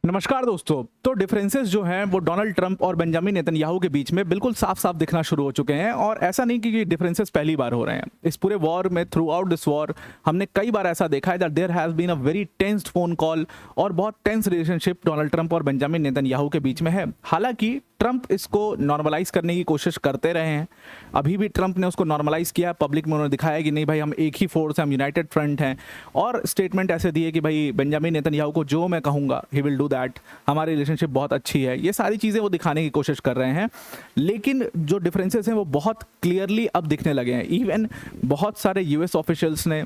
नमस्कार दोस्तों। तो डिफरेंसेस जो हैं वो डोनाल्ड ट्रंप और बेंजामिन नेतन्याहू के बीच में बिल्कुल साफ साफ दिखना शुरू हो चुके हैं। और ऐसा नहीं कि डिफरेंसेस पहली बार हो रहे हैं। इस पूरे वॉर में, थ्रू आउट दिस वॉर, हमने कई बार ऐसा देखा है that there has been a very tensed phone call और बहुत टेंस रिलेशनशिप डोनाल्ड ट्रंप और बेंजामिन नेतन्याहू के बीच में है। हालांकि ट्रंप इसको नॉर्मलाइज करने की कोशिश करते रहे हैं। अभी भी ट्रंप ने उसको नॉर्मलाइज किया, पब्लिक में उन्होंने दिखाया कि नहीं भाई, हम एक ही फोर्स हैं, हम यूनाइटेड फ्रंट हैं। और स्टेटमेंट ऐसे दिए कि भाई बेंजामिन नेतन्याहू को जो मैं कहूँगा ही विल डू दैट, हमारी रिलेशनशिप बहुत अच्छी है। ये सारी चीज़ें वो दिखाने की कोशिश कर रहे हैं। लेकिन जो डिफरेंसेस हैं वो बहुत क्लियरली अब दिखने लगे हैं। इवन बहुत सारे यूएस ऑफिशियल्स ने,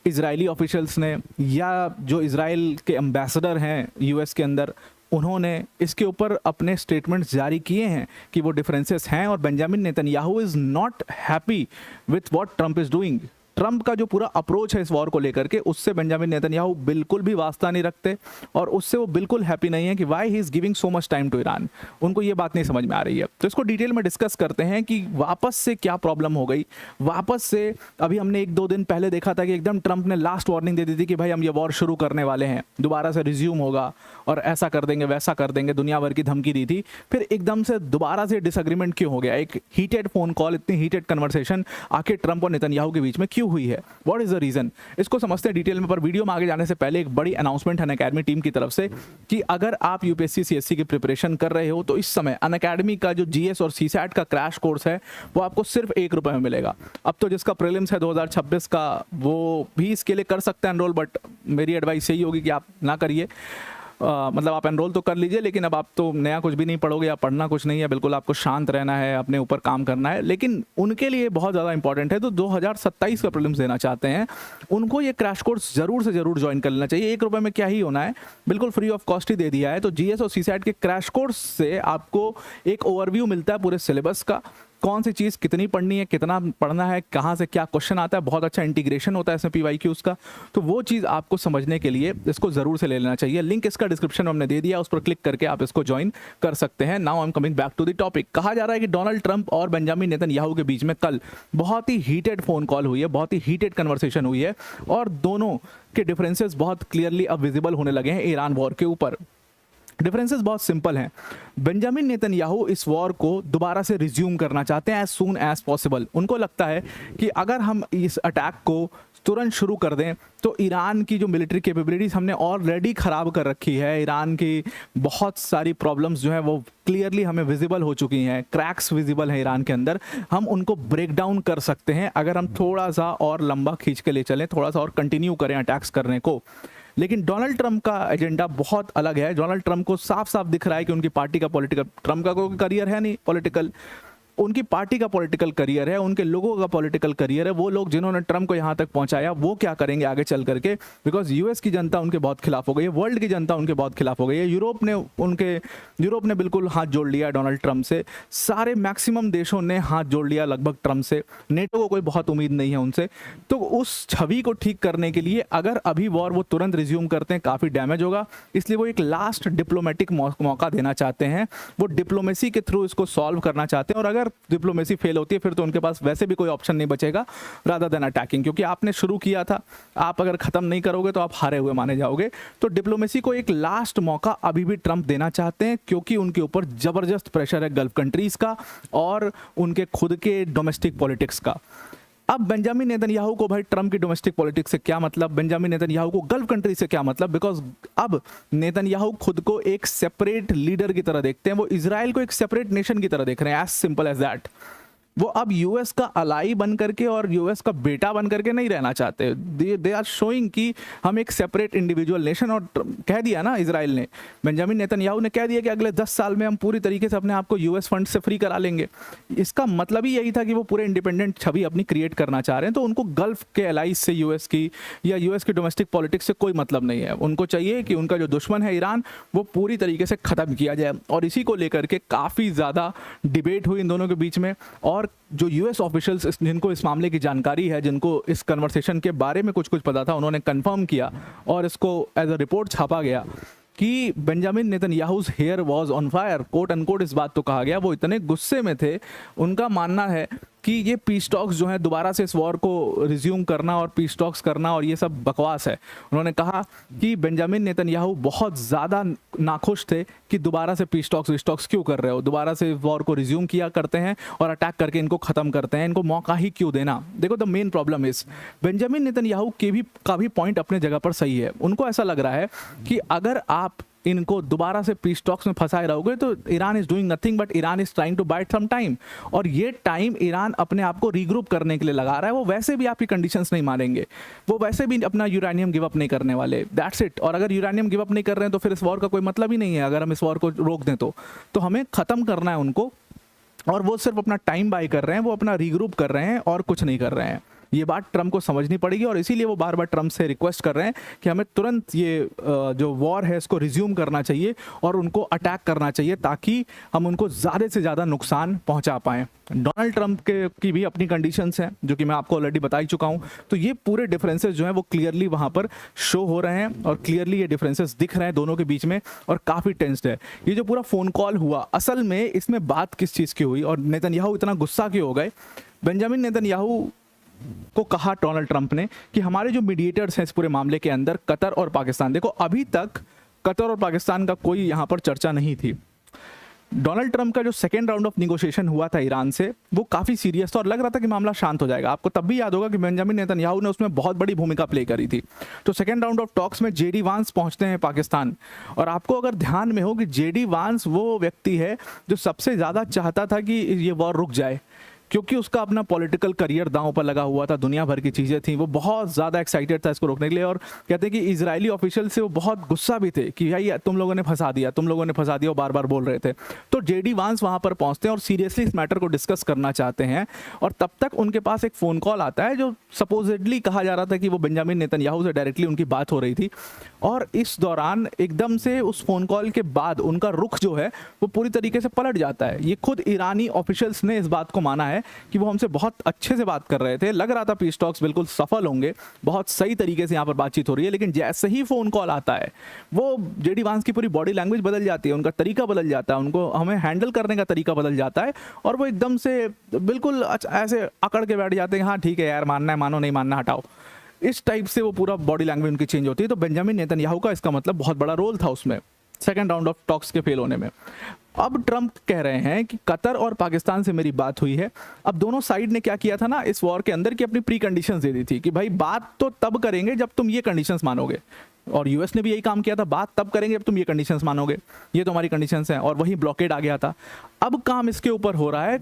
इजरायली ऑफिशियल्स ने, या जो इजराइल के एम्बेसडर हैं यूएस के अंदर, उन्होंने इसके ऊपर अपने स्टेटमेंट्स जारी किए हैं कि वो डिफरेंसेस हैं और Benjamin Netanyahu is not happy with what Trump is doing. Trump का जो पूरा अप्रोच है इस वॉर को लेकर के, उससे बेंजामिन नेतन्याहू बिल्कुल भी वास्ता नहीं रखते और उससे वो बिल्कुल हैप्पी नहीं है कि why he is giving so much time to Iran. उनको ये बात नहीं समझ में आ रही है। तो इसको डिटेल में डिस्कस करते हैं कि वापस से क्या प्रॉब्लम हो गई। वापस से अभी हमने 1-2 दिन पहले देखा था कि एकदम ट्रंप ने लास्ट वार्निंग दे दी थी कि भाई हम ये वॉर शुरू करने वाले हैं, दोबारा से रिज्यूम होगा और ऐसा कर देंगे, वैसा कर देंगे, दुनिया भर की धमकी दी थी। फिर एकदम से दोबारा से डिसएग्रीमेंट क्यों हो गया? एक हीटेड फोन कॉल, इतनी हीटेड कन्वर्सेशन आखिर ट्रंप और नेतन्याहू के बीच में क्यों हुई है? What is the reason? इसको समझते हैं डिटेल में। पर वीडियो में आगे जाने से पहले एक बड़ी अनाउंसमेंट है अनअकैडमी टीम की तरफ से कि अगर आप यूपीएससी सीएससी की प्रिपरेशन कर रहे हो तो इस समय अनअकैडमी का जो जीएस और सीसैट का क्रैश कोर्स है वो आपको सिर्फ ₹1 में मिलेगा। अब तो जिसका प्रीलिम्स है 2026 का, वो भी इसके लिए कर सकते हैं एनरोल, बट मेरी एडवाइस यही होगी कि आप ना करिए। मतलब आप एनरोल तो कर लीजिए, लेकिन अब आप तो नया कुछ भी नहीं पढ़ोगे या पढ़ना कुछ नहीं है, बिल्कुल आपको शांत रहना है, अपने ऊपर काम करना है। लेकिन उनके लिए बहुत ज़्यादा इंपॉर्टेंट है, तो 2027 का प्रीलिम्स देना चाहते हैं, उनको ये क्रैश कोर्स जरूर से जरूर ज्वाइन कर लेना चाहिए। ₹1 में क्या ही होना है, बिल्कुल फ्री ऑफ कॉस्ट ही दे दिया है। तो जीएस और सीसैट के क्रैश कोर्स से आपको एक ओवरव्यू मिलता है पूरे सिलेबस का, कौन सी चीज़ कितनी पढ़नी है, कितना पढ़ना है, कहाँ से क्या क्वेश्चन आता है, बहुत अच्छा इंटीग्रेशन होता है इसमें PYQs का। तो वो चीज़ आपको समझने के लिए इसको ज़रूर से ले लेना चाहिए। लिंक इसका डिस्क्रिप्शन में हमने दे दिया, उस पर क्लिक करके आप इसको ज्वाइन कर सकते हैं। Now I am coming back to the topic. कहा जा रहा है कि डोनाल्ड ट्रंप और बेंजामिन नेतन्याहू के बीच में कल बहुत ही हीटेड फोन कॉल हुई है, बहुत ही हीटेड कन्वर्सेशन हुई है और दोनों के डिफरेंसेस बहुत क्लियरली अब विजिबल होने लगे हैं ईरान वॉर के ऊपर। डिफरेंसेस बहुत सिंपल हैं। बेंजामिन नेतन्याहू इस वॉर को दोबारा से रिज्यूम करना चाहते हैं एज सून एज पॉसिबल। उनको लगता है कि अगर हम इस अटैक को तुरंत शुरू कर दें तो ईरान की जो मिलिट्री कैपेबिलिटीज़ हमने ऑलरेडी ख़राब कर रखी है, ईरान की बहुत सारी प्रॉब्लम्स जो हैं वो क्लियरली हमें विजिबल हो चुकी हैं, क्रैक्स विजिबल हैं ईरान के अंदर, हम उनको ब्रेक डाउन कर सकते हैं अगर हम थोड़ा सा और लंबा खींच के ले चलें, थोड़ा सा और कंटिन्यू करें अटैक्स करने को। लेकिन डोनाल्ड ट्रंप का एजेंडा बहुत अलग है। डोनाल्ड ट्रंप को साफ साफ दिख रहा है कि उनकी पार्टी का पॉलिटिकल, ट्रंप का कोई करियर है नहीं पॉलिटिकल, उनकी पार्टी का पॉलिटिकल करियर है, उनके लोगों का पॉलिटिकल करियर है। वो लोग जिन्होंने ट्रंप को यहाँ तक पहुँचाया वो क्या करेंगे आगे चल करके, बिकॉज यूएस की जनता उनके बहुत खिलाफ हो गई है, वर्ल्ड की जनता उनके बहुत खिलाफ हो गई है। यूरोप ने बिल्कुल हाथ जोड़ लिया डोनाल्ड ट्रंप से, सारे मैक्सिमम देशों ने हाथ जोड़ लिया लगभग ट्रंप से, नेटो को कोई बहुत उम्मीद नहीं है उनसे। तो उस छवि को ठीक करने के लिए अगर अभी वॉर वो तुरंत रिज्यूम करते हैं काफ़ी डैमेज होगा, इसलिए वो एक लास्ट डिप्लोमेटिक मौका देना चाहते हैं। वो डिप्लोमेसी के थ्रू इसको सॉल्व करना चाहते हैं और अगर डिप्लोमेसी फेल होती है फिर तो उनके पास वैसे भी कोई ऑप्शन नहीं बचेगा रादर देन अटैकिंग, क्योंकि आपने शुरू किया था, आप अगर खत्म नहीं करोगे तो आप हारे हुए माने जाओगे। तो डिप्लोमेसी को एक लास्ट मौका अभी भी ट्रंप देना चाहते हैं, क्योंकि उनके ऊपर जबरदस्त प्रेशर है गल्फ कंट्रीज का और उनके खुद के डोमेस्टिक पॉलिटिक्स का। अब बेंजामिन नेतन्याहू को भाई ट्रंप की डोमेस्टिक पॉलिटिक्स से क्या मतलब, बेंजामिन नेतन्याहू को गल्फ कंट्री से क्या मतलब, बिकॉज अब नेतन्याहू खुद को एक सेपरेट लीडर की तरह देखते हैं, वो इजराइल को एक सेपरेट नेशन की तरह देख रहे हैं, एज सिंपल एज दैट। वो अब यूएस का अलाई बन करके और यूएस का बेटा बन करके नहीं रहना चाहते। दे आर शोइंग कि हम एक सेपरेट इंडिविजुअल नेशन, और कह दिया ना इजराइल ने, बेंजामिन नेतन्याहू ने कह दिया कि अगले 10 साल में हम पूरी तरीके से अपने आप को यूएस फंड से फ्री करा लेंगे। इसका मतलब ही यही था कि वो पूरे इंडिपेंडेंट छवि अपनी क्रिएट करना चाह रहे हैं। तो उनको गल्फ के अलाइज से यूएस की या यूएस की डोमेस्टिक पॉलिटिक्स से कोई मतलब नहीं है। उनको चाहिए कि उनका जो दुश्मन है ईरान वो पूरी तरीके से ख़त्म किया जाए, और इसी को लेकर के काफ़ी ज़्यादा डिबेट हुई इन दोनों के बीच में। और जो यूएस ऑफिशियल्स जिनको इस मामले की जानकारी है, जिनको इस कन्वर्सेशन के बारे में कुछ पता था, उन्होंने कंफर्म किया और इसको एज अ रिपोर्ट छापा गया कि Benjamin Netanyahu's hair was on fire, quote unquote इस बात तो कहा गया। वो इतने गुस्से में थे, उनका मानना है कि ये पीस टॉक्स जो है दोबारा से इस वॉर को रिज्यूम करना और पीस टॉक्स करना और ये सब बकवास है। उन्होंने कहा कि बेंजामिन नेतन्याहू बहुत ज़्यादा नाखुश थे कि दोबारा से पीस टॉक्स क्यों कर रहे हो, दोबारा से वॉर को रिज्यूम किया करते हैं और अटैक करके इनको ख़त्म करते हैं, इनको मौका ही क्यों देना। देखो the main problem is Benjamin Netanyahu का भी पॉइंट अपने जगह पर सही है। उनको ऐसा लग रहा है कि अगर आप इनको दोबारा से पीस टॉक्स में फंसाए रहोगे तो Iran is doing nothing but Iran is trying to buy some time, और ये टाइम ईरान अपने आप को रीग्रुप करने के लिए लगा रहा है। वो वैसे भी आपकी कंडीशंस नहीं मानेंगे, वो वैसे भी अपना यूरेनियम गिव अप नहीं करने वाले, दैट्स इट। और अगर यूरेनियम गिव अप नहीं कर रहे हैं तो फिर इस वॉर का कोई मतलब ही नहीं है। अगर हम इस वॉर को रोक दें तो हमें ख़त्म करना है उनको, और वो सिर्फ अपना टाइम बाय कर रहे हैं, वो अपना रीग्रुप कर रहे हैं और कुछ नहीं कर रहे हैं। ये बात ट्रम्प को समझनी पड़ेगी और इसीलिए वो बार बार ट्रम्प से रिक्वेस्ट कर रहे हैं कि हमें तुरंत ये जो वॉर है इसको रिज्यूम करना चाहिए और उनको अटैक करना चाहिए ताकि हम उनको ज़्यादा से ज़्यादा नुकसान पहुंचा पाएं। डोनाल्ड ट्रम्प की भी अपनी कंडीशंस हैं जो कि मैं आपको ऑलरेडी बता ही चुका हूं। तो ये पूरे डिफरेंसेस जो हैं वो क्लियरली वहाँ पर शो हो रहे हैं और क्लियरली ये डिफरेंसेस दिख रहे हैं दोनों के बीच में, और काफ़ी टेंस्ड है। ये जो पूरा फ़ोन कॉल हुआ, असल में इसमें बात किस चीज़ की हुई और नेतन्याहू इतना गुस्सा क्यों हो गए? बेंजामिन नेतन्याहू को कहा डोनाल्ड ट्रंप ने कि हमारे जो मीडिएटर्स हैं इस पूरे मामले के अंदर, कतर और पाकिस्तान, देखो अभी तक कतर और पाकिस्तान का कोई यहाँ पर चर्चा नहीं थी। डोनाल्ड ट्रंप का जो सेकेंड राउंड ऑफ निगोशिएशन हुआ था ईरान से, वो काफ़ी सीरियस था और लग रहा था कि मामला शांत हो जाएगा। आपको तब भी याद होगा कि बेंजामिन नेतन्याहू ने उसमें बहुत बड़ी भूमिका प्ले करी थी। तो सेकेंड राउंड ऑफ टॉक्स में जेडी वांस पहुंचते हैं पाकिस्तान, और आपको अगर ध्यान में हो कि जेडी वांस वो व्यक्ति है जो सबसे ज़्यादा चाहता था कि ये वॉर रुक जाए, क्योंकि उसका अपना पॉलिटिकल करियर दांव पर लगा हुआ था, दुनिया भर की चीज़ें थी, वो बहुत ज़्यादा एक्साइटेड था इसको रोकने के लिए। और कहते हैं कि इजरायली ऑफिशियल से वो बहुत गुस्सा भी थे कि भाई तुम लोगों ने फंसा दिया, तुम लोगों ने फंसा दिया, वो बार बार बोल रहे थे। तो जेडी वांस वहाँ पर पहुँचते हैं और सीरियसली इस मैटर को डिस्कस करना चाहते हैं, और तब तक उनके पास एक फ़ोन कॉल आता है जो सपोजिटली कहा जा रहा था कि वो बेंजामिन नेतन्याहू से डायरेक्टली उनकी बात हो रही थी। और इस दौरान एकदम से उस फ़ोन कॉल के बाद उनका रुख जो है वो पूरी तरीके से पलट जाता है। ये खुद ईरानी ऑफिशियल्स ने इस बात को माना है कि वो हमसे बहुत अच्छे से बात कर रहे थे, लग रहा था पीस टॉक्स बिल्कुल सफल होंगे, बहुत सही तरीके से यहाँ पर बातचीत हो रही है, लेकिन जैसे ही फ़ोन कॉल आता है वो जेडी वांस की पूरी बॉडी लैंग्वेज बदल जाती है, उनका तरीका बदल जाता है, उनको हमें हैंडल करने का तरीका बदल जाता है, और वो एकदम से बिल्कुल ऐसे अकड़ के बैठ जाते हैं, हाँ ठीक है यार, मानना है मानो, नहीं मानना हटाओ, इस टाइप से वो पूरा बॉडी लैंग्वेज उनकी चेंज होती है। तो बेंजामिन नेतन्याहू का इसका मतलब बहुत बड़ा रोल था उसमें, सेकेंड राउंड ऑफ टॉक्स के फेल होने में। अब ट्रंप कह रहे हैं कि कतर और पाकिस्तान से मेरी बात हुई है। अब दोनों साइड ने क्या किया था ना इस वॉर के अंदर कि अपनी प्री कंडीशंस दे दी थी कि भाई बात तो तब करेंगे जब तुम ये कंडीशंस मानोगे, और यूएस ने भी यही काम किया था, बात तब करेंगे जब तुम ये कंडीशंस मानोगे, ये तो हमारी कंडीशंस हैं, और वही ब्लॉकेड आ गया था। अब काम इसके ऊपर हो रहा है।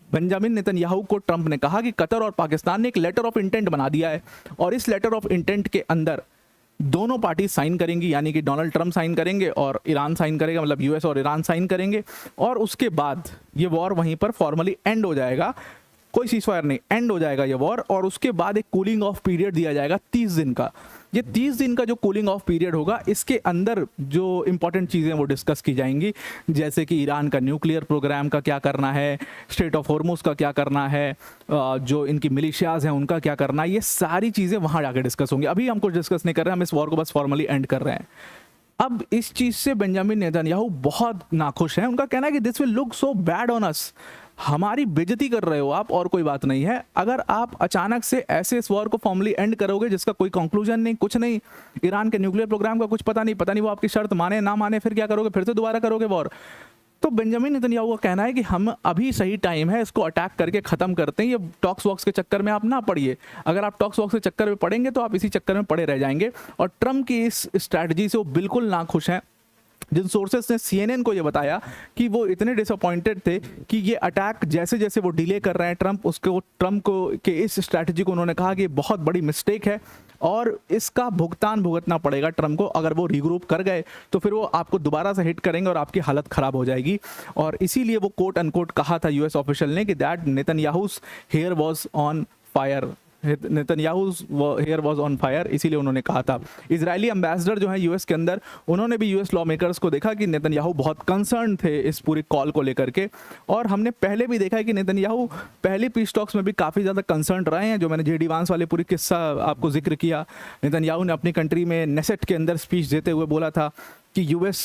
बेंजामिन नेतन्याहू को ट्रंप ने कहा कि कतर और पाकिस्तान ने एक लेटर ऑफ इंटेंट बना दिया है, और इस लेटर ऑफ इंटेंट के अंदर दोनों पार्टी साइन करेंगी, यानी कि डोनाल्ड ट्रंप साइन करेंगे और ईरान साइन करेगा, मतलब यूएस और ईरान साइन करेंगे, और उसके बाद ये वॉर वहीं पर फॉर्मली एंड हो जाएगा। कोई सीजफायर नहीं, एंड हो जाएगा ये वॉर, और उसके बाद एक कूलिंग ऑफ पीरियड दिया जाएगा 30 दिन का। ये 30 दिन का जो कूलिंग ऑफ पीरियड होगा, इसके अंदर जो इंपॉर्टेंट चीज़ें वो डिस्कस की जाएंगी, जैसे कि ईरान का न्यूक्लियर प्रोग्राम का क्या करना है, स्ट्रेट ऑफ हॉर्मुज का क्या करना है, जो इनकी मिलिशियाज हैं उनका क्या करना है, ये सारी चीज़ें वहाँ जाकर डिस्कस होंगी। अभी हम कुछ डिस्कस नहीं कर रहे हैं, हम इस वॉर को बस फॉर्मली एंड कर रहे हैं। अब इस चीज़ से बेंजामिन नेतन्याहू बहुत नाखुश हैं। उनका कहना है कि this will look so bad on us, हमारी बेइज्जती कर रहे हो आप, और कोई बात नहीं है। अगर आप अचानक से ऐसे इस वॉर को फॉर्मली एंड करोगे जिसका कोई कंक्लूजन नहीं, कुछ नहीं, ईरान के न्यूक्लियर प्रोग्राम का कुछ पता नहीं वो आपकी शर्त माने ना माने, फिर क्या करोगे, फिर से दोबारा करोगे वॉर। तो बेंजामिन नेतन्याहू का कहना है कि हम अभी सही टाइम है, इसको अटैक करके ख़त्म करते हैं, ये टॉक्स वॉक्स के चक्कर में आप ना पड़िए। अगर आप टॉक्स वॉक्स के चक्कर में पड़ेंगे तो आप इसी चक्कर में पड़े रह जाएंगे। और ट्रंप की इस स्ट्रैटेजी से वो बिल्कुल नाखुश हैं। जिन सोर्सेस ने CNN को ये बताया कि वो इतने डिसअपॉइंटेड थे कि ये अटैक जैसे जैसे वो डिले कर रहे हैं ट्रंप को के इस स्ट्रैटेजी को उन्होंने कहा कि बहुत बड़ी मिस्टेक है, और इसका भुगतान भुगतना पड़ेगा ट्रंप को। अगर वो रीग्रुप कर गए तो फिर वो आपको दोबारा से हिट करेंगे और आपकी हालत ख़राब हो जाएगी। और इसीलिए वो कोट अनकोट कहा था यूएस ऑफिशियल ने कि that Netanyahu's hair was on fire, Netanyahu's hair was on fire, इसीलिए उन्होंने कहा था। इजरायली एम्बेसडर जो है यूएस के अंदर, उन्होंने भी यूएस लॉ मेकर्स को देखा कि नेतन्याहू बहुत कंसर्न थे इस पूरी कॉल को लेकर के, और हमने पहले भी देखा है कि नेतन्याहू पहले पीस टॉक्स में भी काफ़ी ज़्यादा कंसर्न रहे हैं। जो मैंने जेडी वांस वाले पूरी किस्सा आपको जिक्र किया, नेतन्याहू ने अपनी कंट्री में नेसेट के अंदर स्पीच देते हुए बोला था कि यूएस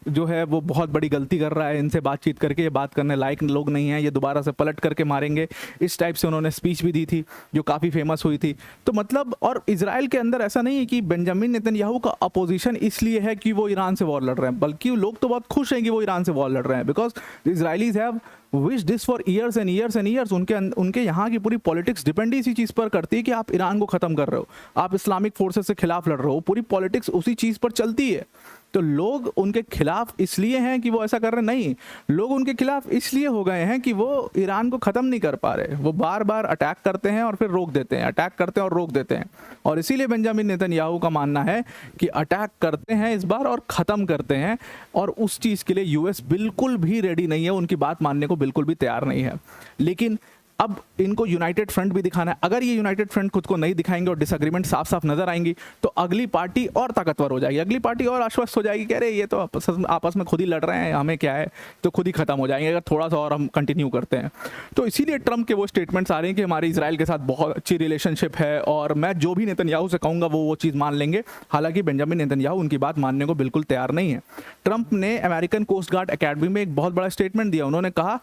जो है वो बहुत बड़ी गलती कर रहा है इनसे बातचीत करके, ये बात करने लायक लोग नहीं हैं, ये दोबारा से पलट करके मारेंगे, इस टाइप से उन्होंने स्पीच भी दी थी जो काफ़ी फेमस हुई थी। तो मतलब, और इजराइल के अंदर ऐसा नहीं है कि बेंजामिन नेतन्याहू का अपोजिशन इसलिए है कि वो ईरान से वॉर लड़ रहे हैं, बल्कि लोग तो बहुत खुश हैं कि वो ईरान से वॉर लड़ रहे हैं, because Israelis have wish this for years and years and years. उनके यहाँ की पूरी पॉलिटिक्स डिपेंड इसी चीज़ पर करती है कि आप ईरान को ख़त्म कर रहे हो, आप इस्लामिक फोर्सेस से खिलाफ लड़ रहे हो, पूरी पॉलिटिक्स उसी चीज़ पर चलती है। तो लोग उनके खिलाफ इसलिए हैं कि वो ऐसा कर रहे नहीं, लोग उनके खिलाफ इसलिए हो गए हैं कि वो ईरान को ख़त्म नहीं कर पा रहे, वो बार बार अटैक करते हैं और फिर रोक देते हैं, अटैक करते हैं और रोक देते हैं। और इसीलिए बेंजामिन नेतन्याहू का मानना है कि अटैक करते हैं इस बार और ख़त्म करते हैं, और उस चीज़ के लिए यूएस बिल्कुल भी रेडी नहीं है, उनकी बात मानने को बिल्कुल भी तैयार नहीं है। लेकिन अब इनको यूनाइटेड फ्रंट भी दिखाना है। अगर ये यूनाइटेड फ्रंट खुद को नहीं दिखाएंगे और डिसएग्रीमेंट साफ साफ नजर आएंगी, तो अगली पार्टी और ताकतवर हो जाएगी, अगली पार्टी और आश्वस्त हो जाएगी, कह रहे ये तो आपस में खुद ही लड़ रहे हैं, हमें क्या है, तो खुद ही खत्म हो जाएंगे अगर थोड़ा सा और हम कंटिन्यू करते हैं। तो इसीलिए ट्रंप के वो स्टेटमेंट्स आ रहे हैं कि हमारी इजराइल के साथ बहुत अच्छी रिलेशनशिप है और मैं जो भी नेतन्याहू से कहूँगा वो चीज़ मान लेंगे। हालांकि बेंजामिन नेतन्याहू उनकी बात मानने को बिल्कुल तैयार नहीं है। ट्रंप ने अमेरिकन कोस्ट गार्ड अकेडमी में एक बहुत बड़ा स्टेटमेंट दिया। उन्होंने कहा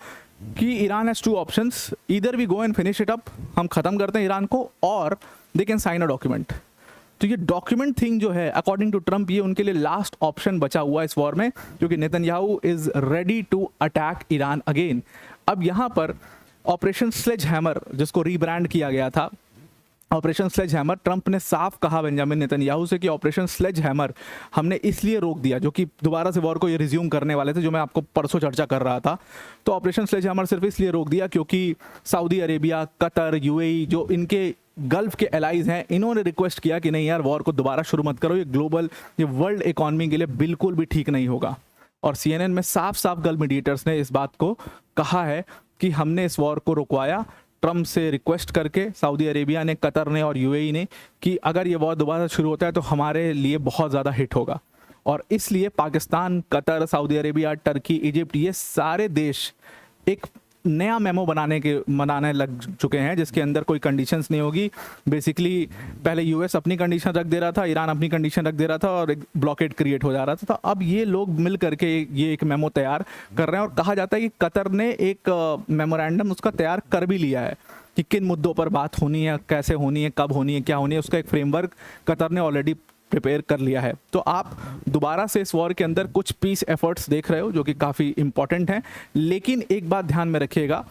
कि Iran has two options, either we go and finish it up, हम खत्म करते हैं ईरान को, और they can sign a document. तो ये डॉक्यूमेंट थिंग जो है अकॉर्डिंग टू ट्रंप, ये उनके लिए लास्ट ऑप्शन बचा हुआ है इस वॉर में, क्योंकि Netanyahu is ready to attack Iran again. अब यहाँ पर ऑपरेशन स्लेज हैमर, जिसको रीब्रांड किया गया था ऑपरेशन स्लेज हैमर, ट्रंप ने साफ कहा बेंजामिन नेतन्याहू से कि ऑपरेशन स्लेज हैमर हमने इसलिए रोक दिया, जो कि दोबारा से वॉर को ये रिज्यूम करने वाले थे, जो मैं आपको परसों चर्चा कर रहा था। तो ऑपरेशन स्लेज हैमर सिर्फ इसलिए रोक दिया क्योंकि सऊदी अरेबिया, कतर, यूएई, जो इनके गल्फ के एलाइज हैं, इन्होंने रिक्वेस्ट किया कि नहीं यार, वॉर को दोबारा शुरू मत करो, ये ग्लोबल, ये वर्ल्ड इकॉनमी के लिए बिल्कुल भी ठीक नहीं होगा। और CNN में साफ साफ गल्फ मीडिएटर्स ने इस बात को कहा है कि हमने इस वॉर को रुकवाया ट्रंप से रिक्वेस्ट करके, सऊदी अरेबिया ने, कतर ने और यूएई ने, कि अगर ये वॉर दोबारा शुरू होता है तो हमारे लिए बहुत ज़्यादा हिट होगा। और इसलिए Pakistan, Qatar, Saudi Arabia, Turkey, Egypt, ये सारे देश एक नया मेमो बनाने लग चुके हैं, जिसके अंदर कोई कंडीशंस नहीं होगी। बेसिकली पहले यूएस अपनी कंडीशन रख दे रहा था, ईरान अपनी कंडीशन रख दे रहा था और एक ब्लॉकेड क्रिएट हो जा रहा था। तो अब ये लोग मिल करके ये एक मेमो तैयार कर रहे हैं, और कहा जाता है कि कतर ने एक मेमोरेंडम उसका तैयार कर भी लिया है कि किन मुद्दों पर बात होनी है, कैसे होनी है, कब होनी है, क्या होनी है, उसका एक फ्रेमवर्क कतर ने ऑलरेडी प्रिपेयर कर लिया है। तो आप दोबारा से इस वॉर के अंदर कुछ पीस एफर्ट्स देख रहे हो जो कि काफ़ी इंपॉर्टेंट हैं। लेकिन एक बात ध्यान में रखिएगा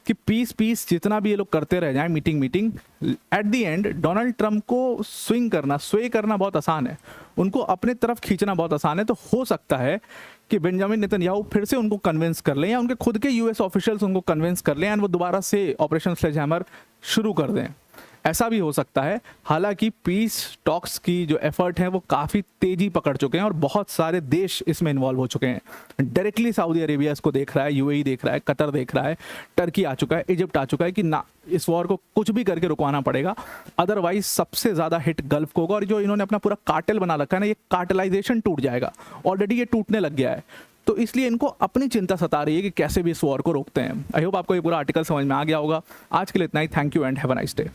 कि पीस जितना भी ये लोग करते रह जाएं, meeting, at the end Donald Trump को स्वे करना बहुत आसान है, उनको अपने तरफ खींचना बहुत आसान है। तो हो सकता है कि बेंजामिन नेतन्याहू फिर से उनको कन्विंस कर लें, या उनके खुद के यूएस ऑफिशियल्स उनको कन्विंस कर लें, एंड वो दोबारा से ऑपरेशन स्लेज हैमर शुरू कर दें। ऐसा भी हो सकता है। हालांकि पीस टॉक्स की जो एफर्ट है वो काफ़ी तेज़ी पकड़ चुके हैं और बहुत सारे देश इसमें इन्वॉल्व हो चुके हैं। डायरेक्टली सऊदी अरेबिया इसको देख रहा है, यूएई देख रहा है, कतर देख रहा है, टर्की आ चुका है, इजिप्ट आ चुका है कि ना, इस वॉर को कुछ भी करके रुकवाना पड़ेगा, अदरवाइज सबसे ज़्यादा हिट गल्फ को होगा। और जो इन्होंने अपना पूरा कार्टेल बना रखा है ना, ये कार्टेलाइजेशन टूट जाएगा, ऑलरेडी ये टूटने लग गया है। तो इसलिए इनको अपनी चिंता सता रही है कि कैसे भी इस वॉर को रोकते हैं। आई होप आपको ये पूरा आर्टिकल समझ में आ गया होगा। आज के लिए इतना ही। Thank you and have a nice day.